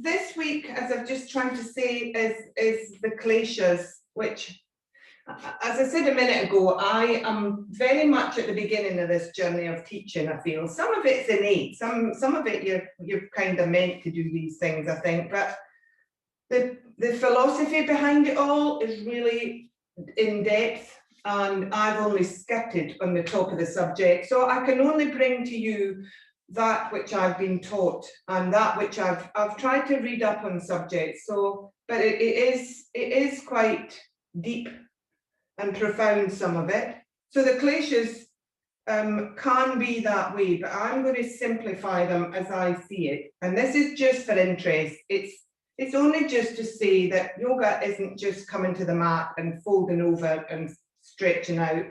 this week, as I've just tried to say, is the Kleshas, which, as I said a minute ago, I am very much at the beginning of this journey of teaching, I feel. Some of it's innate, some of it you're kind of meant to do these things, I think, but the philosophy behind it all is really in depth, and I've only skirted on the top of the subject. So I can only bring to you that which I've been taught and that which I've tried to read up on subjects. So, but it is quite deep and profound, some of it. So the Kleshas can be that way, but I'm going to simplify them as I see it. And this is just for interest. It's only just to say that yoga isn't just coming to the mat and folding over and stretching out.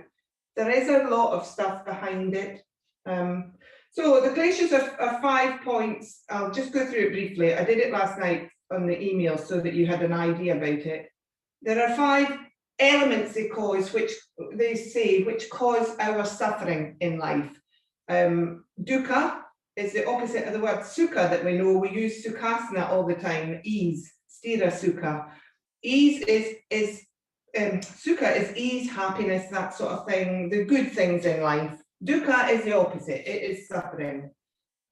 There is a lot of stuff behind it. So the Kleshas are 5 points. I'll just go through it briefly. I did it last night on the email so that you had an idea about it. There are 5 elements they say which cause our suffering in life. Dukkha is the opposite of the word sukha that we know. We use sukhasana all the time. Ease, sthira sukha. Ease is sukha is ease, happiness, that sort of thing, the good things in life. Dukkha is the opposite, it is suffering.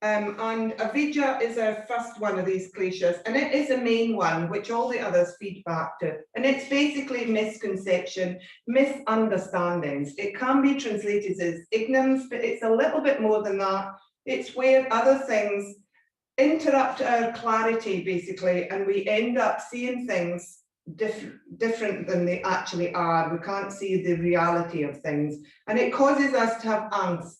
And Avidya is our first one of these Kleshas, and it is a main one, which all the others feed back to. And it's basically misconception, misunderstandings. It can be translated as ignorance, but it's a little bit more than that. It's where other things interrupt our clarity, basically, and we end up seeing things different than they actually are. We can't see the reality of things, and it causes us to have angst.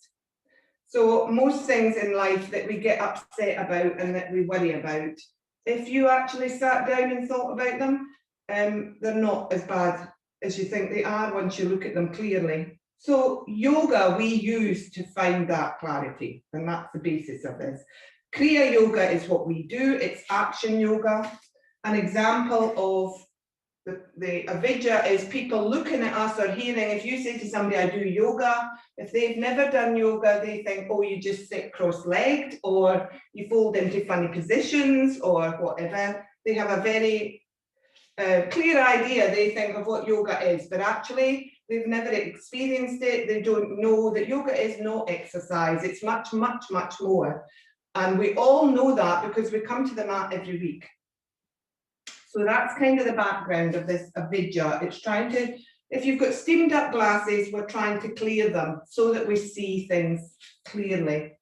So most things in life that we get upset about and that we worry about, if you actually sat down and thought about them, they're not as bad as you think they are once you look at them clearly. So yoga we use to find that clarity, and that's the basis of this. Kriya yoga is what we do, it's action yoga. An example of the avidya is people looking at us or hearing. If you say to somebody, I do yoga, if they've never done yoga, they think, oh, you just sit cross-legged, or you fold into funny positions, or whatever. They have a very clear idea, they think, of what yoga is, but actually they've never experienced it. They don't know that yoga is not exercise. It's much, much, much more. And we all know that because we come to the mat every week. So that's kind of the background of this avidya. It's trying to, if you've got steamed up glasses, we're trying to clear them so that we see things clearly.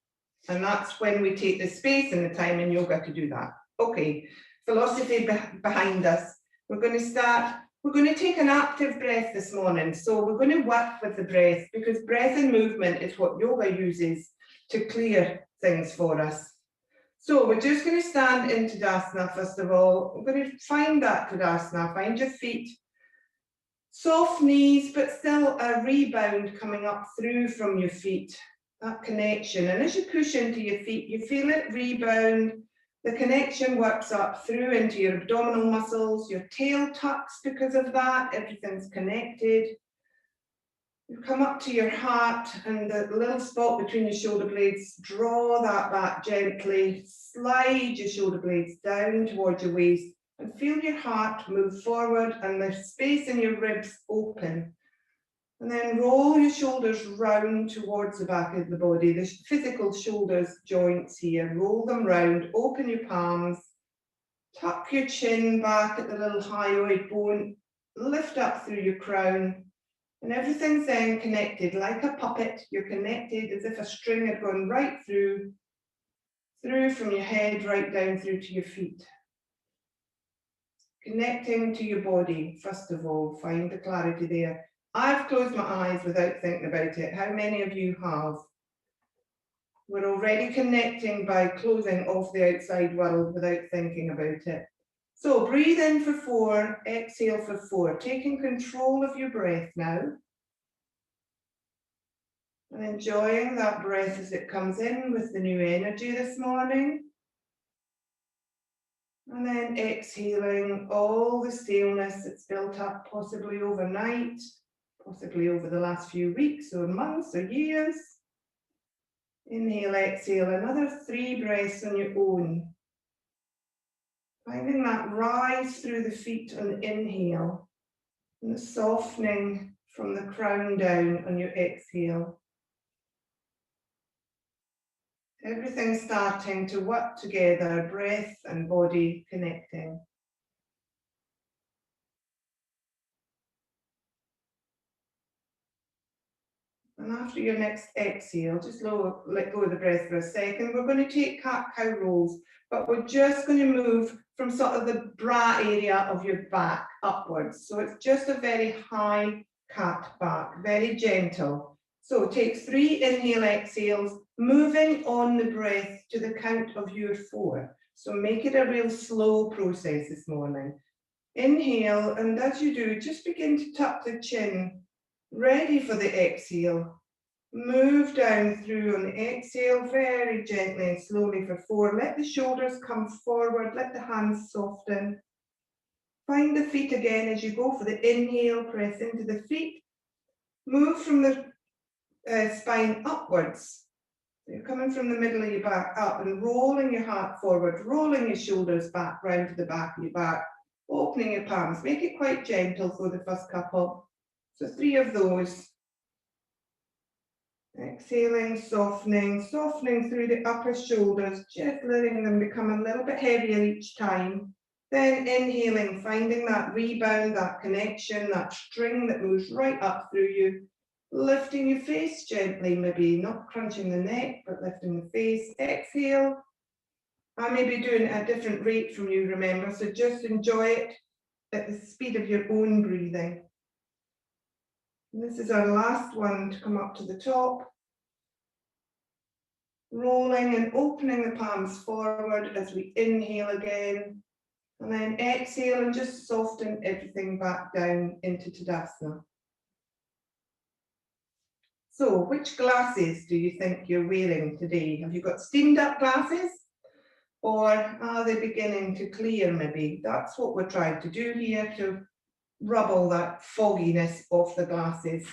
And that's when we take the space and the time in yoga to do that. Okay, philosophy behind us. We're going to take an active breath this morning. So we're going to work with the breath, because breath and movement is what yoga uses to clear things for us. So we're just going to stand in Tadasana first of all. We're going to find that Tadasana, find your feet. Soft knees, but still a rebound coming up through from your feet, that connection. And as you push into your feet, you feel it rebound. The connection works up through into your abdominal muscles, your tail tucks because of that, everything's connected. You come up to your heart and the little spot between your shoulder blades, draw that back gently, slide your shoulder blades down towards your waist and feel your heart move forward and the space in your ribs open. And then roll your shoulders round towards the back of the body, the physical shoulders joints here, roll them round, open your palms, tuck your chin back at the little hyoid bone, lift up through your crown. And everything's then connected like a puppet. You're connected as if a string had gone right through from your head right down through to your feet. Connecting to your body, first of all, find the clarity there. I've closed my eyes without thinking about it. How many of you have? We're already connecting by closing off the outside world without thinking about it. So breathe in for 4, exhale for 4, taking control of your breath now. And enjoying that breath as it comes in with the new energy this morning. And then exhaling all the staleness that's built up possibly overnight, possibly over the last few weeks or months or years. Inhale, exhale, another 3 breaths on your own. Finding that rise through the feet on the inhale and the softening from the crown down on your exhale. Everything starting to work together, breath and body connecting. And after your next exhale, just let go of the breath for a second. We're going to take cat-cow rolls, but we're just going to move from sort of the bra area of your back upwards. So it's just a very high cat back, very gentle. So take 3 inhale exhales, moving on the breath to the count of your 4. So make it a real slow process this morning. Inhale, and as you do, just begin to tuck the chin, ready for the exhale. Move down through on the exhale, very gently and slowly for 4. Let the shoulders come forward, let the hands soften. Find the feet again as you go for the inhale, press into the feet. Move from the spine upwards. So you're coming from the middle of your back up and rolling your heart forward, rolling your shoulders back, round to the back of your back, opening your palms. Make it quite gentle for the first couple. So 3 of those. Exhaling, softening through the upper shoulders, just letting them become a little bit heavier each time. Then inhaling, finding that rebound, that connection, that string that moves right up through you. Lifting your face gently, maybe not crunching the neck, but lifting the face. Exhale. I may be doing it at a different rate from you, remember, so just enjoy it at the speed of your own breathing. And this is our last one to come up to the top. Rolling and opening the palms forward as we inhale again. And then exhale and just soften everything back down into Tadasana. So, which glasses do you think you're wearing today? Have you got steamed up glasses? Or are they beginning to clear maybe? That's what we're trying to do here, to rub all that fogginess off the glasses.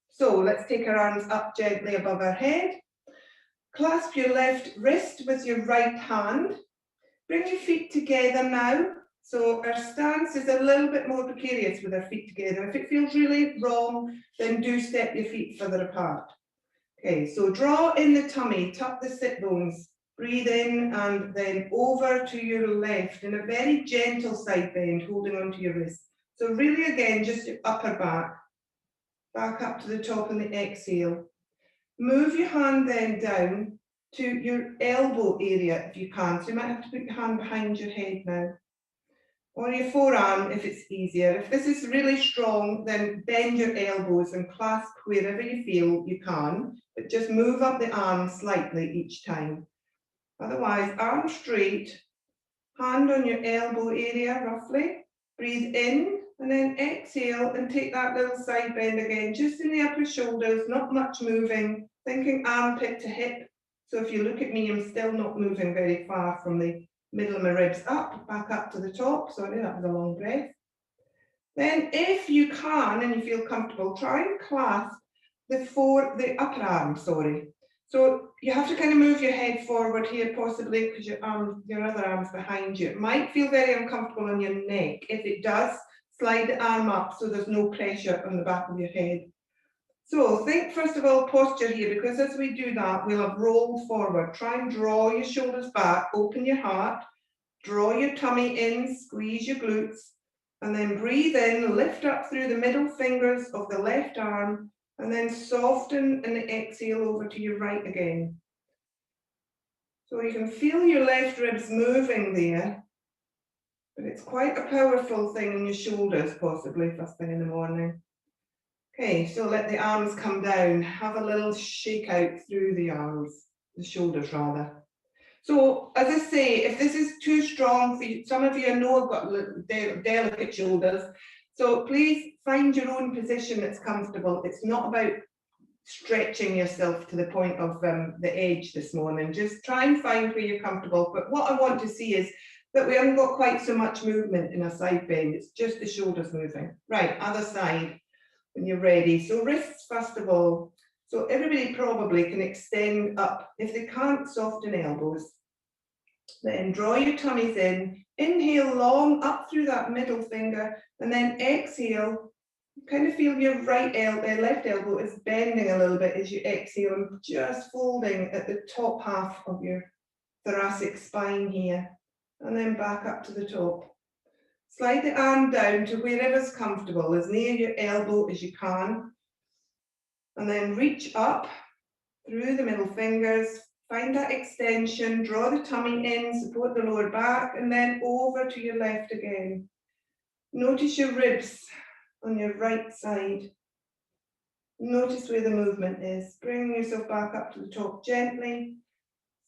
So let's take our arms up gently above our head. Clasp your left wrist with your right hand. Bring your feet together now. So our stance is a little bit more precarious with our feet together. If it feels really wrong, then do step your feet further apart. Okay, so draw in the tummy, tuck the sit bones. Breathe in and then over to your left in a very gentle side bend, holding onto your wrist. So really again, just your upper back. Back up to the top on the exhale. Move your hand then down to your elbow area if you can. So you might have to put your hand behind your head now. Or your forearm if it's easier. If this is really strong, then bend your elbows and clasp wherever you feel you can, but just move up the arm slightly each time. Otherwise, arm straight, hand on your elbow area roughly. Breathe in and then exhale and take that little side bend again, just in the upper shoulders, not much moving, thinking armpit to hip. So if you look at me, I'm still not moving very far from the middle of my ribs up, back up to the top. Sorry, that was a long breath. Then if you can and you feel comfortable, try and clasp the upper arm, sorry. So you have to kind of move your head forward here, possibly because your other arm's behind you. It might feel very uncomfortable on your neck. If it does, slide the arm up so there's no pressure on the back of your head. So think first of all posture here, because as we do that, we'll have rolled forward. Try and draw your shoulders back, open your heart, draw your tummy in, squeeze your glutes, and then breathe in, lift up through the middle fingers of the left arm, and then soften and exhale over to your right again. So you can feel your left ribs moving there, but it's quite a powerful thing in your shoulders, possibly first thing in the morning. Okay, so let the arms come down, have a little shake out through the arms, the shoulders rather. So as I say, if this is too strong for you, some of you I know have got delicate shoulders, so please find your own position that's comfortable. It's not about stretching yourself to the point of the edge this morning. Just try and find where you're comfortable. But what I want to see is that we haven't got quite so much movement in a side bend. It's just the shoulders moving. Right, other side when you're ready. So wrists first of all. So everybody probably can extend up. If they can't, soften elbows. Then draw your tummies in. Inhale long up through that middle finger, and then exhale. Kind of feel your left elbow is bending a little bit as you exhale, and just folding at the top half of your thoracic spine here, and then back up to the top. Slide the arm down to wherever's comfortable, as near your elbow as you can, and then reach up through the middle fingers. Find that extension, draw the tummy in, support the lower back, and then over to your left again. Notice your ribs on your right side. Notice where the movement is. Bring yourself back up to the top gently.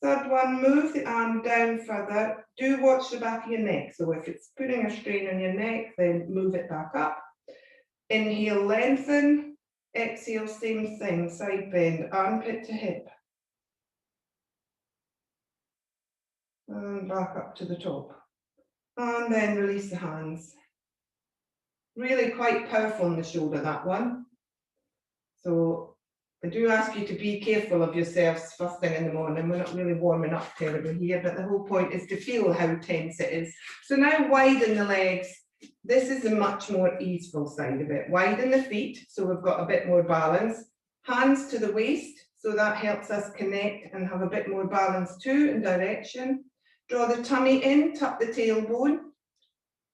Third one, move the arm down further. Do watch the back of your neck. So if it's putting a strain on your neck, then move it back up. Inhale, lengthen. Exhale, same thing, side bend, armpit to hip. And back up to the top. And then release the hands. Really quite powerful on the shoulder, that one. So I do ask you to be careful of yourselves first thing in the morning. We're not really warming up terribly here, but the whole point is to feel how tense it is. So now widen the legs. This is the much more easeful side of it. Widen the feet, so we've got a bit more balance. Hands to the waist, so that helps us connect and have a bit more balance too in direction. Draw the tummy in, tuck the tailbone.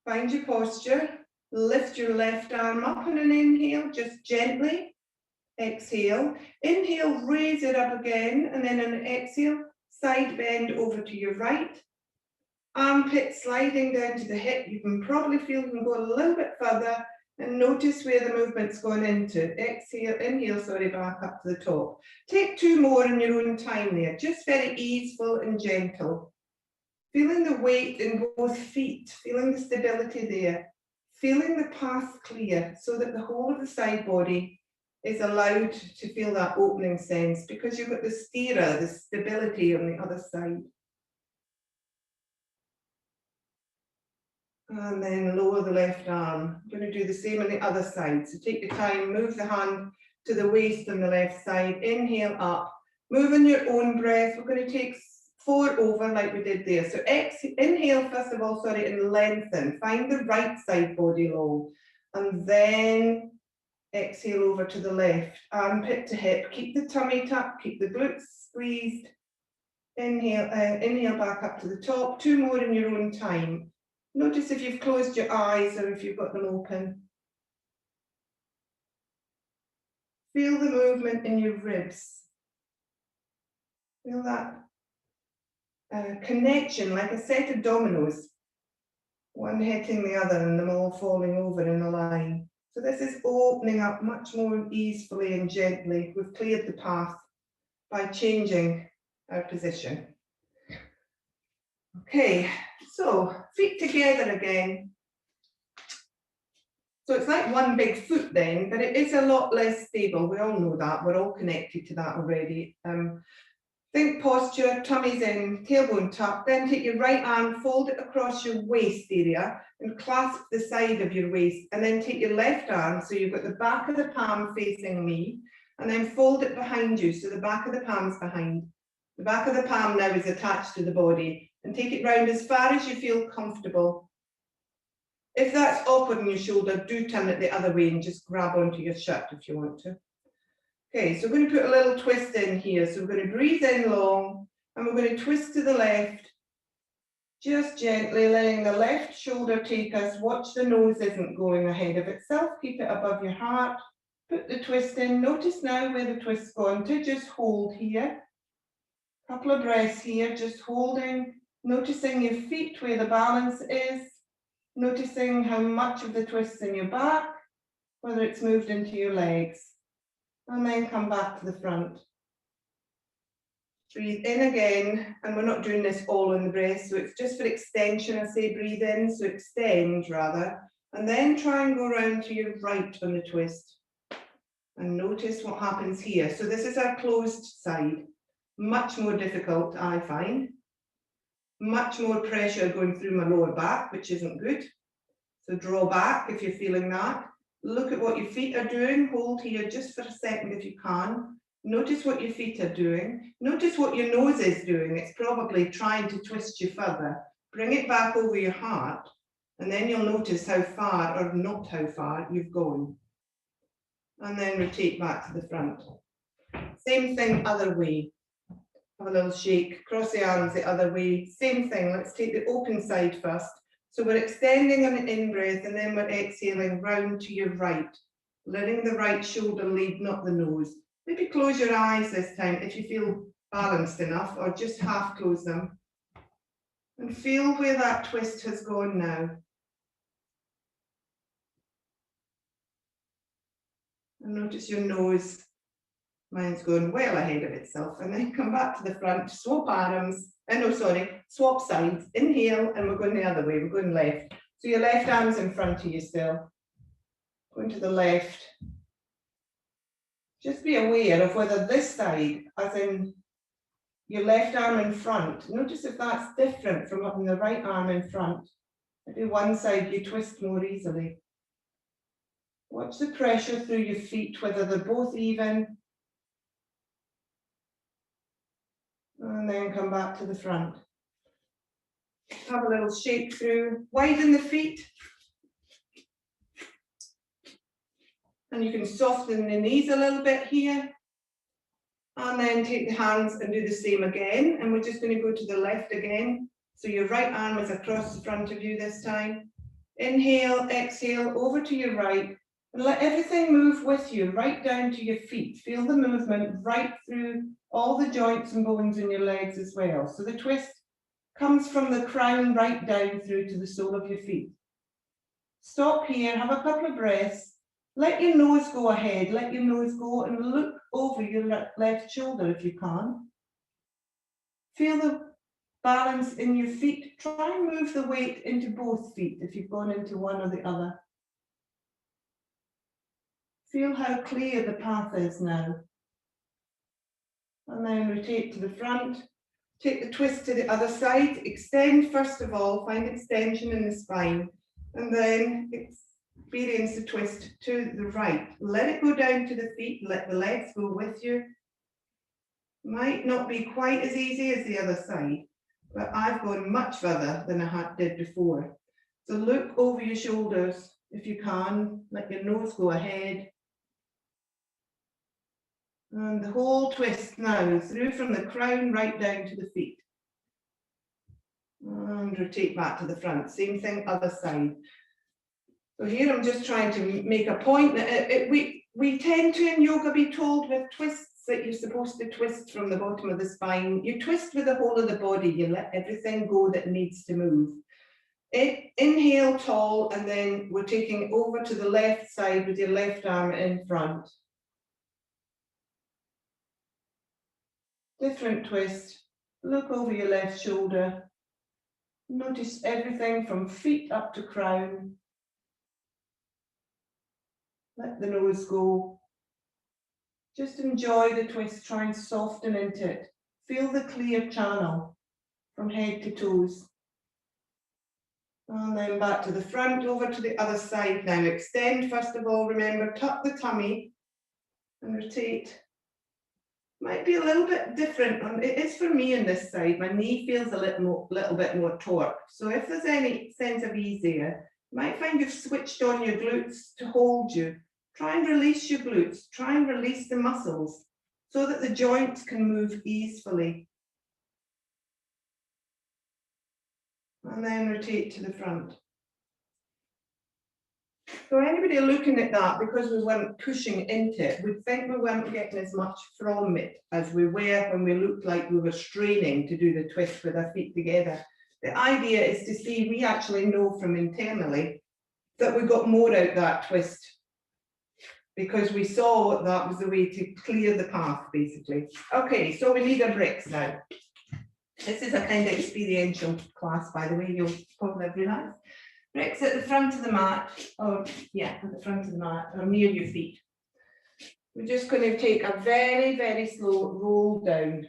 Find your posture. Lift your left arm up on an inhale, just gently. Exhale. Inhale, raise it up again, and then on an exhale, side bend over to your right. Armpit sliding down to the hip. You can probably feel you can go a little bit further, and notice where the movement's going into. Exhale, inhale, back up to the top. Take two more in your own time there, just very easeful and gentle. Feeling the weight in both feet, feeling the stability there, feeling the path clear so that the whole of the side body is allowed to feel that opening sense, because you've got the steerer, the stability on the other side. And then lower the left arm. I'm going to do the same on the other side. So take your time, move the hand to the waist on the left side, inhale up, move in your own breath. We're going to take 4 over like we did there. So inhale first of all, and lengthen. Find the right side body long. And then exhale over to the left, armpit to hip. Keep the tummy tucked, keep the glutes squeezed. Inhale back up to the top. 2 more in your own time. Notice if you've closed your eyes or if you've got them open. Feel the movement in your ribs. Feel that connection, like a set of dominoes, one hitting the other and them all falling over in a line. So this is opening up much more easily and gently. We've cleared the path by changing our position. Okay, so feet together again. So it's like one big foot then, but it is a lot less stable. We all know that. We're all connected to that already. Think posture, tummies in, tailbone tucked. Then take your right arm, fold it across your waist area and clasp the side of your waist. And then take your left arm, so you've got the back of the palm facing me, and then fold it behind you, so the back of the palm's behind. The back of the palm now is attached to the body, and take it round as far as you feel comfortable. If that's awkward in your shoulder, do turn it the other way and just grab onto your shirt if you want to. Okay, so we're going to put a little twist in here. So we're going to breathe in long, and we're going to twist to the left, just gently letting the left shoulder take us. Watch the nose isn't going ahead of itself. Keep it above your heart. Put the twist in. Notice now where the twist's gone to. Just hold here. Couple of breaths here, just holding. Noticing your feet where the balance is. Noticing how much of the twist's in your back, whether it's moved into your legs. And then come back to the front. Breathe in again, and we're not doing this all on the breath, so it's just for extension. I say breathe in, so extend rather, and then try and go around to your right on the twist. And notice what happens here. So this is our closed side. Much more difficult, I find. Much more pressure going through my lower back, which isn't good. So draw back if you're feeling that. Look at what your feet are doing. Hold here just for a second if you can. Notice what your feet are doing. Notice what your nose is doing. It's probably trying to twist you further. Bring it back over your heart, and then you'll notice how far, or not how far, you've gone. And then rotate back to the front. Same thing, other way. Have a little shake, cross the arms the other way. Same thing, let's take the open side first. So we're extending on an in-breath, and then we're exhaling round to your right, letting the right shoulder lead, not the nose. Maybe close your eyes this time if you feel balanced enough, or just half close them. And feel where that twist has gone now. And notice your nose. Mine's going well ahead of itself. And then come back to the front, swap arms. Swap sides. Inhale, and we're going the other way. We're going left. So your left arm's in front of you still. Going to the left. Just be aware of whether this side, as in your left arm in front, notice if that's different from having the right arm in front. Maybe one side you twist more easily. Watch the pressure through your feet, whether they're both even. And then come back to the front. Have a little shake through. Widen the feet. And you can soften the knees a little bit here. And then take the hands and do the same again. And we're just going to go to the left again. So your right arm is across the front of you this time. Inhale, exhale, over to your right. And let everything move with you, right down to your feet. Feel the movement right through all the joints and bones in your legs as well. So the twist comes from the crown right down through to the sole of your feet. Stop here, have a couple of breaths. Let your nose go ahead, let your nose go and look over your left shoulder if you can. Feel the balance in your feet. Try and move the weight into both feet if you've gone into one or the other. Feel how clear the path is now. And then rotate to the front. Take the twist to the other side. Extend first of all, find extension in the spine. And then experience the twist to the right. Let it go down to the feet, let the legs go with you. Might not be quite as easy as the other side, but I've gone much further than I did before. So look over your shoulders if you can, let your nose go ahead. And the whole twist now through from the crown right down to the feet. And rotate back to the front. Same thing, other side. So here I'm just trying to make a point that we tend to in yoga be told with twists that you're supposed to twist from the bottom of the spine. You twist with the whole of the body. You let everything go that needs to move. Inhale tall, and then we're taking over to the left side with your left arm in front. Different twist. Look over your left shoulder. Notice everything from feet up to crown. Let the nose go. Just enjoy the twist. Try and soften into it. Feel the clear channel from head to toes. And then back to the front, over to the other side now. Extend first of all. Remember, tuck the tummy and rotate. Might be a little bit different. It is for me on this side. My knee feels a little bit more torqued. So if there's any sense of ease there, you might find you've switched on your glutes to hold you. Try and release your glutes. Try and release the muscles so that the joints can move easily. And then rotate to the front. So anybody looking at that, because we weren't pushing into it, would think we weren't getting as much from it as we were when we looked like we were straining to do the twist with our feet together. The idea is to see, we actually know from internally that we got more out that twist because we saw that was the way to clear the path, basically. Okay, so we need our bricks now. This is a kind of experiential class, by the way, you'll probably realize. Bricks at the front of the mat, or yeah, at the front of the mat, or near your feet. We're just going to take a very, very slow roll down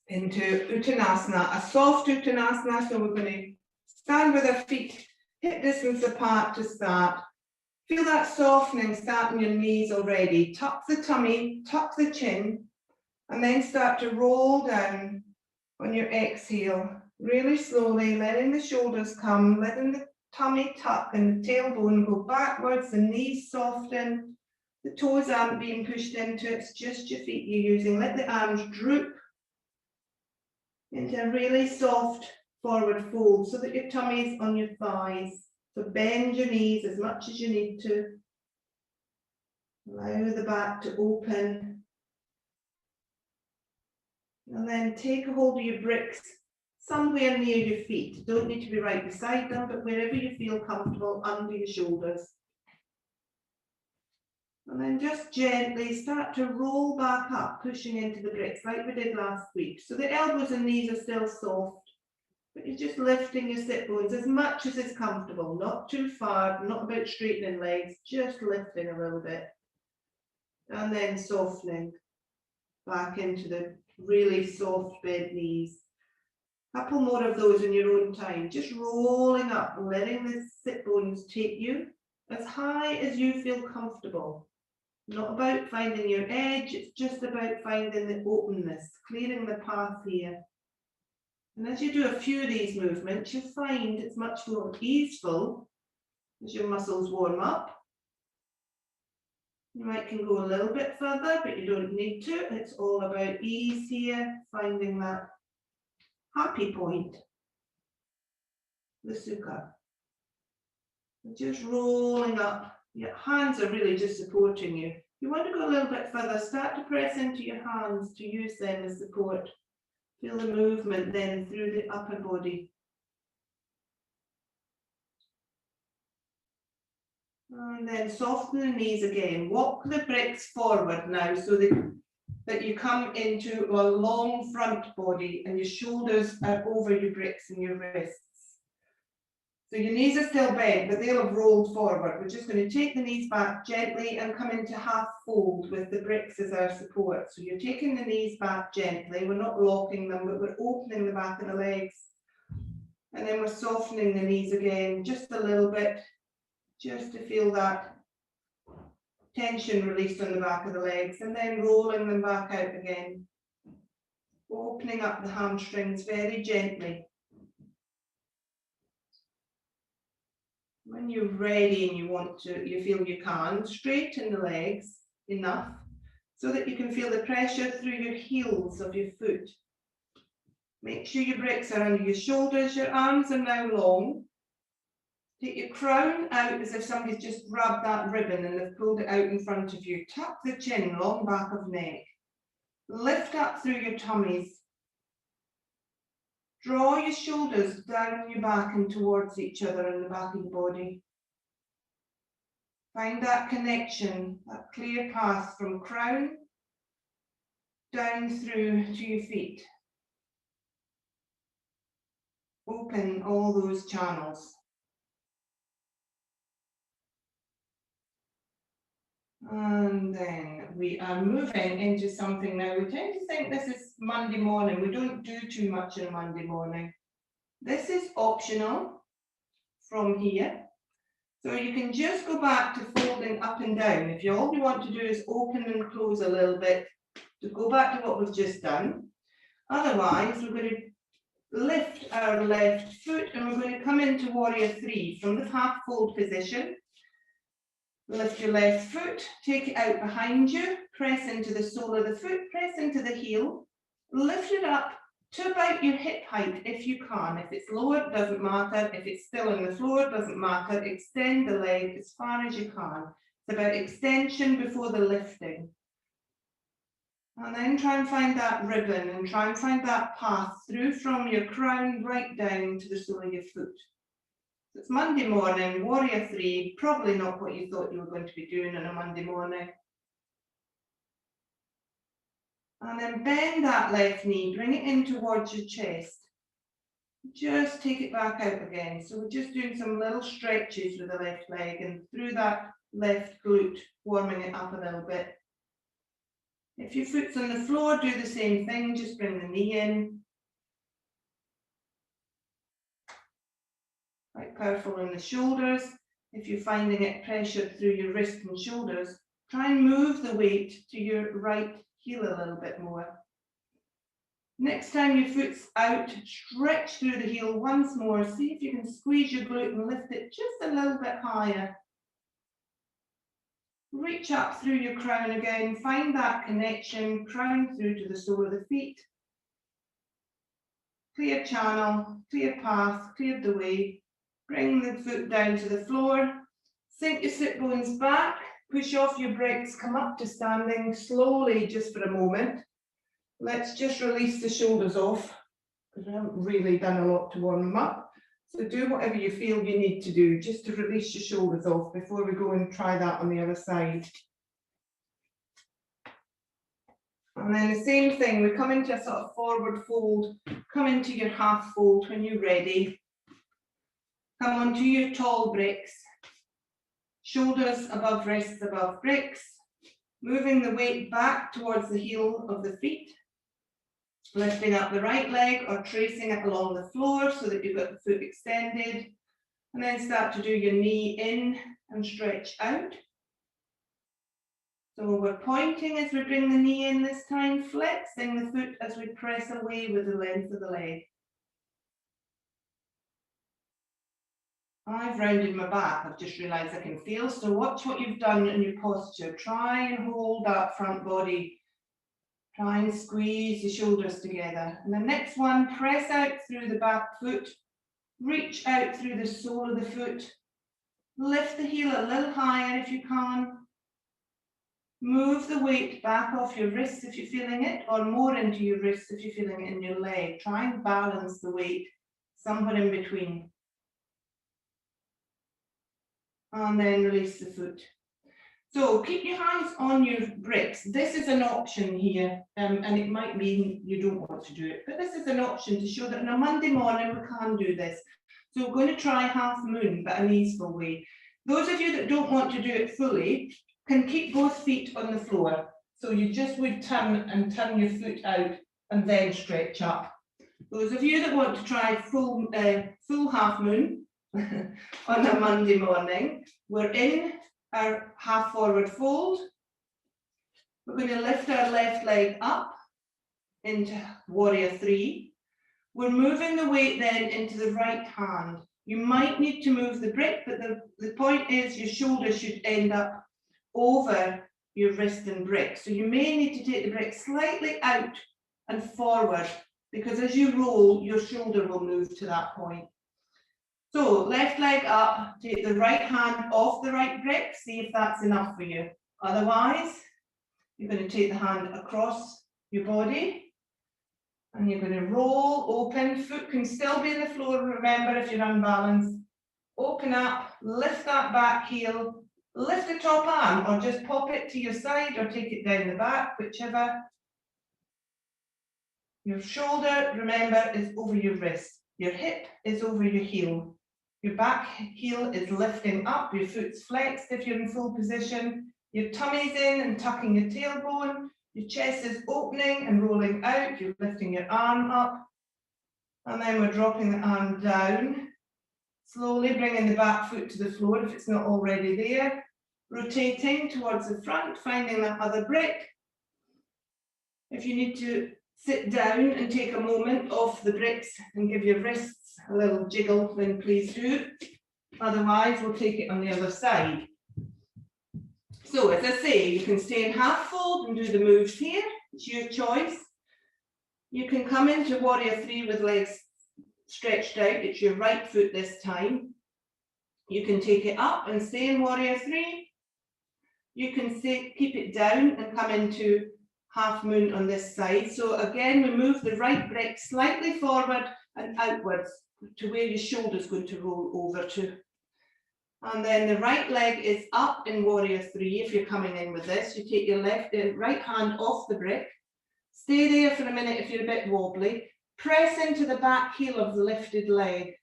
into Uttanasana, a soft Uttanasana. So we're going to stand with our feet hip distance apart to start. Feel that softening start in your knees already. Tuck the tummy, tuck the chin, and then start to roll down on your exhale, really slowly, letting the shoulders come, letting the tummy tuck and the tailbone go backwards, the knees soften, the toes aren't being pushed into it, it's just your feet you're using. Let the arms droop into a really soft forward fold so that your tummy's on your thighs. So bend your knees as much as you need to. Allow the back to open. And then take a hold of your bricks somewhere near your feet. Don't need to be right beside them, but wherever you feel comfortable, under your shoulders. And then just gently start to roll back up, pushing into the bricks like we did last week. So the elbows and knees are still soft, but you're just lifting your sit bones as much as is comfortable, not too far, not about straightening legs, just lifting a little bit. And then softening back into the really soft bent knees. A couple more of those in your own time, just rolling up, letting the sit bones take you as high as you feel comfortable. Not about finding your edge, it's just about finding the openness, clearing the path here. And as you do a few of these movements, you'll find it's much more easeful as your muscles warm up. You might can go a little bit further, but you don't need to. It's all about ease here, finding that happy point, the sukha. Just rolling up. Your hands are really just supporting you. You want to go a little bit further, start to press into your hands to use them as support. Feel the movement then through the upper body. And then soften the knees again. Walk the bricks forward now so that you come into a long front body and your shoulders are over your bricks and your wrists. So your knees are still bent, but they'll have rolled forward. We're just going to take the knees back gently and come into half fold with the bricks as our support. So you're taking the knees back gently. We're not locking them, but we're opening the back of the legs. And then we're softening the knees again, just a little bit, just to feel that tension released on the back of the legs, and then rolling them back out again. Opening up the hamstrings very gently. When you're ready and you feel you can, straighten the legs enough so that you can feel the pressure through your heels of your foot. Make sure your bricks are under your shoulders, your arms are now long. Take your crown out as if somebody's just grabbed that ribbon and they've pulled it out in front of you. Tuck the chin, long back of neck. Lift up through your tummies. Draw your shoulders down your back and towards each other in the back of the body. Find that connection, that clear path from crown down through to your feet. Open all those channels. And then we are moving into something now. We tend to think this is Monday morning. We don't do too much on a Monday morning. This is optional from here. So you can just go back to folding up and down. If all you want to do is open and close a little bit, to go back to what we've just done. Otherwise, we're going to lift our left foot and we're going to come into warrior three from the half fold position. Lift your left foot, take it out behind you, press into the sole of the foot, press into the heel, lift it up to about your hip height if you can. If it's lower, it doesn't matter. If it's still on the floor, it doesn't matter. Extend the leg as far as you can. It's about extension before the lifting. And then try and find that ribbon and try and find that path through from your crown right down to the sole of your foot. It's Monday morning, warrior three, probably not what you thought you were going to be doing on a Monday morning. And then bend that left knee, bring it in towards your chest. Just take it back out again. So we're just doing some little stretches with the left leg and through that left glute, warming it up a little bit. If your foot's on the floor, do the same thing, just bring the knee in. Quite powerful in the shoulders. If you're finding it pressured through your wrists and shoulders, try and move the weight to your right heel a little bit more. Next time your foot's out, stretch through the heel once more. See if you can squeeze your glute and lift it just a little bit higher. Reach up through your crown again. Find that connection, crown through to the sole of the feet. Clear channel, clear path, clear the way. Bring the foot down to the floor. Sink your sit bones back. Push off your bricks. Come up to standing slowly just for a moment. Let's just release the shoulders off because we haven't really done a lot to warm them up. So do whatever you feel you need to do just to release your shoulders off before we go and try that on the other side. And then the same thing, we come into a sort of forward fold, come into your half fold when you're ready. Come onto your tall bricks, shoulders above wrists above bricks, moving the weight back towards the heel of the feet, lifting up the right leg or tracing it along the floor so that you've got the foot extended, and then start to do your knee in and stretch out. So we're pointing as we bring the knee in this time, flexing the foot as we press away with the length of the leg. I've rounded my back, I've just realised I can feel, so watch what you've done in your posture. Try and hold that front body. Try and squeeze your shoulders together. And the next one, press out through the back foot, reach out through the sole of the foot, lift the heel a little higher if you can. Move the weight back off your wrists if you're feeling it, or more into your wrists if you're feeling it in your leg. Try and balance the weight somewhere in between. And then release the foot. So keep your hands on your bricks. This is an option here, and it might mean you don't want to do it, but this is an option to show that on a Monday morning we can do this. So we're going to try half moon, but an easeful way. Those of you that don't want to do it fully can keep both feet on the floor. So you just would turn your foot out and then stretch up. Those of you that want to try full half moon on a Monday morning, we're in our half forward fold. We're going to lift our left leg up into warrior three. We're moving the weight then into the right hand. You might need to move the brick, but the point is your shoulder should end up over your wrist and brick. So you may need to take the brick slightly out and forward, because as you roll, your shoulder will move to that point. So left leg up, take the right hand off the right brick, see if that's enough for you. Otherwise, you're going to take the hand across your body and you're going to roll open. Foot can still be on the floor, remember, if you're unbalanced. Open up, lift that back heel, lift the top arm, or just pop it to your side or take it down the back, whichever. Your shoulder, remember, is over your wrist. Your hip is over your heel. Your back heel is lifting up, your foot's flexed if you're in full position. Your tummy's in and tucking your tailbone. Your chest is opening and rolling out. You're lifting your arm up. And then we're dropping the arm down. Slowly bringing the back foot to the floor if it's not already there. Rotating towards the front, finding that other brick. If you need to sit down and take a moment off the bricks and give your wrists a little jiggle, then please do. Otherwise, we'll take it on the other side. So as I say, you can stay in half fold and do the moves here. It's your choice. You can come into warrior three with legs stretched out. It's your right foot this time. You can take it up and stay in warrior three. You can keep it down and come into half moon on this side. So again, we move the right brick slightly forward and outwards to where your shoulder's going to roll over to. And then the right leg is up in warrior three. If you're coming in with this, you take your right hand off the brick. Stay there for a minute if you're a bit wobbly. Press into the back heel of the lifted leg.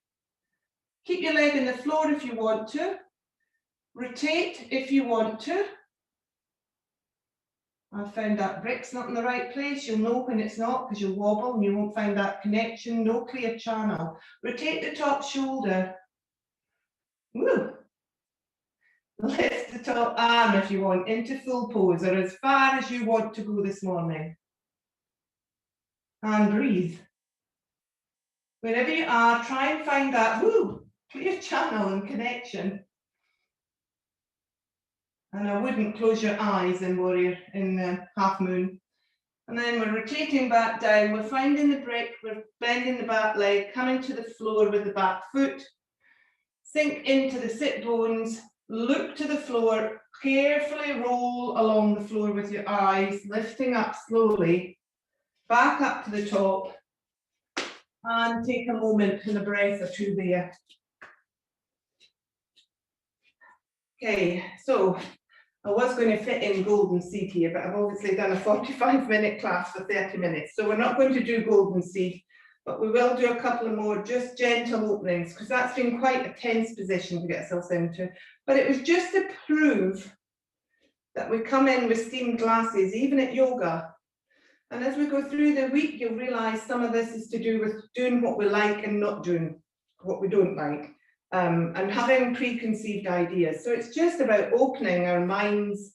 Keep your leg on the floor if you want to. Rotate if you want to. I've found that brick's not in the right place. You'll know when it's not because you'll wobble and you won't find that connection. No clear channel. Rotate the top shoulder. Woo. Lift the top arm if you want into full pose, or as far as you want to go this morning. And breathe. Wherever you are, try and find that clear channel and connection. And I wouldn't close your eyes in warrior, in half moon. And then we're rotating back down. We're finding the break. We're bending the back leg, coming to the floor with the back foot. Sink into the sit bones. Look to the floor. Carefully roll along the floor with your eyes, lifting up slowly. Back up to the top. And take a moment and a breath or two there. Okay, so I was going to fit in golden seed here, but I've obviously done a 45-minute class for 30 minutes. So we're not going to do golden seed, but we will do a couple of more just gentle openings, because that's been quite a tense position to get ourselves into. But it was just to prove that we come in with steamed glasses, even at yoga. And as we go through the week, you'll realize some of this is to do with doing what we like and not doing what we don't like. And having preconceived ideas. So it's just about opening our minds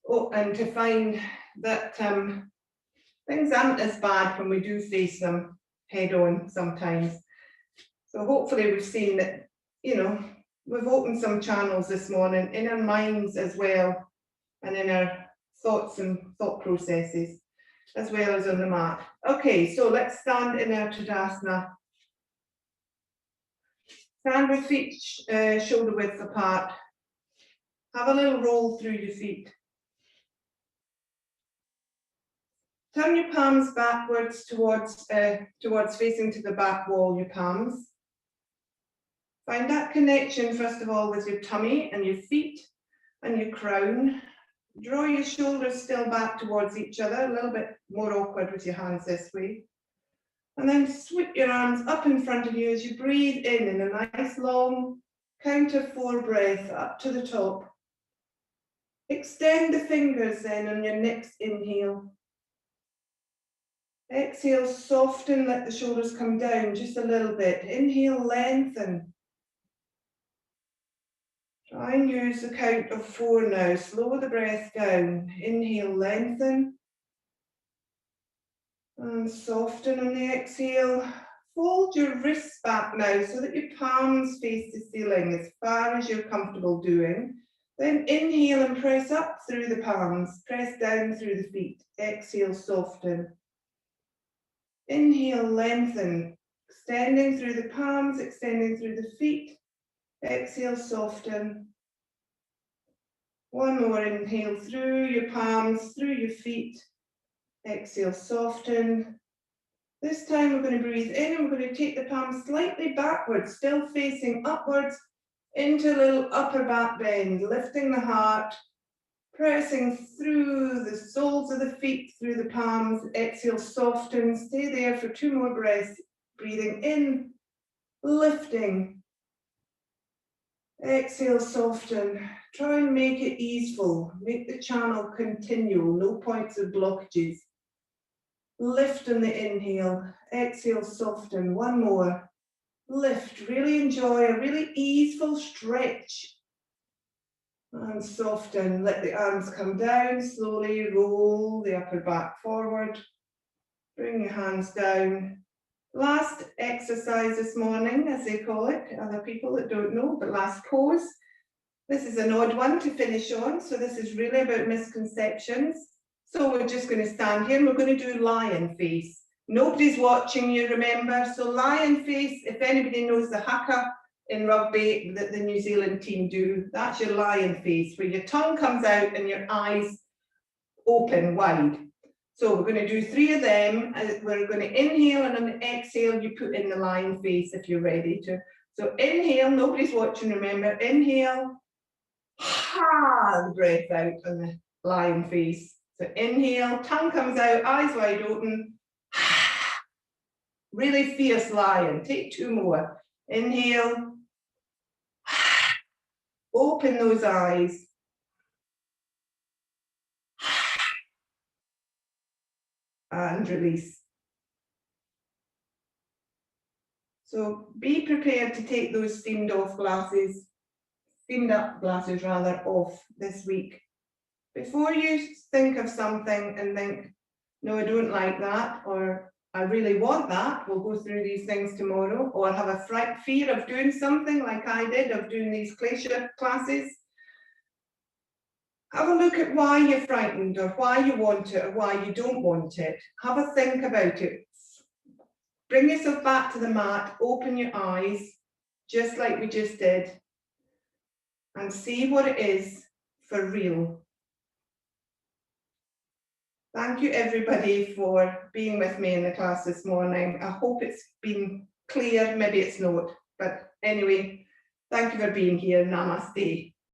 and to find that things aren't as bad when we do face them head on sometimes. So hopefully we've seen that, you know, we've opened some channels this morning in our minds as well, and in our thoughts and thought processes, as well as on the mat. Okay, so let's stand in our Tadasana. Stand with feet shoulder width apart. Have a little roll through your feet. Turn your palms backwards towards facing to the back wall, your palms. Find that connection, first of all, with your tummy and your feet and your crown. Draw your shoulders still back towards each other, a little bit more awkward with your hands this way. And then sweep your arms up in front of you as you breathe in a nice long count of 4 breath up to the top. Extend the fingers then on your next inhale. Exhale, soften, let the shoulders come down just a little bit. Inhale, lengthen. Try and use the count of 4 now. Slow the breath down. Inhale, lengthen. And soften on the exhale. Fold your wrists back now so that your palms face the ceiling as far as you're comfortable doing. Then inhale and press up through the palms. Press down through the feet. Exhale, soften. Inhale, lengthen. Extending through the palms, extending through the feet. Exhale, soften. One more inhale through your palms, through your feet. Exhale, soften. This time we're going to breathe in and we're going to take the palms slightly backwards, still facing upwards into a little upper back bend, lifting the heart, pressing through the soles of the feet, through the palms. Exhale, soften. Stay there for 2 more breaths. Breathing in, lifting. Exhale, soften. Try and make it easeful. Make the channel continual, no points of blockages. Lift on the inhale. Exhale, soften. 1 more. Lift. Really enjoy a really easeful stretch. And soften. Let the arms come down. Slowly roll the upper back forward. Bring your hands down. Last exercise this morning, as they call it, other people that don't know, but last pose. This is an odd one to finish on, so this is really about misconceptions. So we're just going to stand here and we're going to do lion face. Nobody's watching you, remember. So lion face, if anybody knows the haka in rugby that the New Zealand team do, that's your lion face, where your tongue comes out and your eyes open wide. So we're going to do 3 of them. We're going to inhale, and on the exhale, you put in the lion face if you're ready to. So inhale, nobody's watching, remember. Inhale, the breath out on the lion face. So inhale, tongue comes out, eyes wide open. Really fierce lion. Take 2 more. Inhale. Open those eyes. And release. So be prepared to take those steamed off glasses. steamed up glasses rather off this week. Before you think of something and think, no, I don't like that, or I really want that, we'll go through these things tomorrow, or have a fear of doing something like I did, of doing these Kleshas classes. Have a look at why you're frightened, or why you want it, or why you don't want it. Have a think about it. Bring yourself back to the mat, open your eyes, just like we just did, and see what it is for real. Thank you everybody for being with me in the class this morning. I hope it's been clear, maybe it's not, but anyway, thank you for being here. Namaste.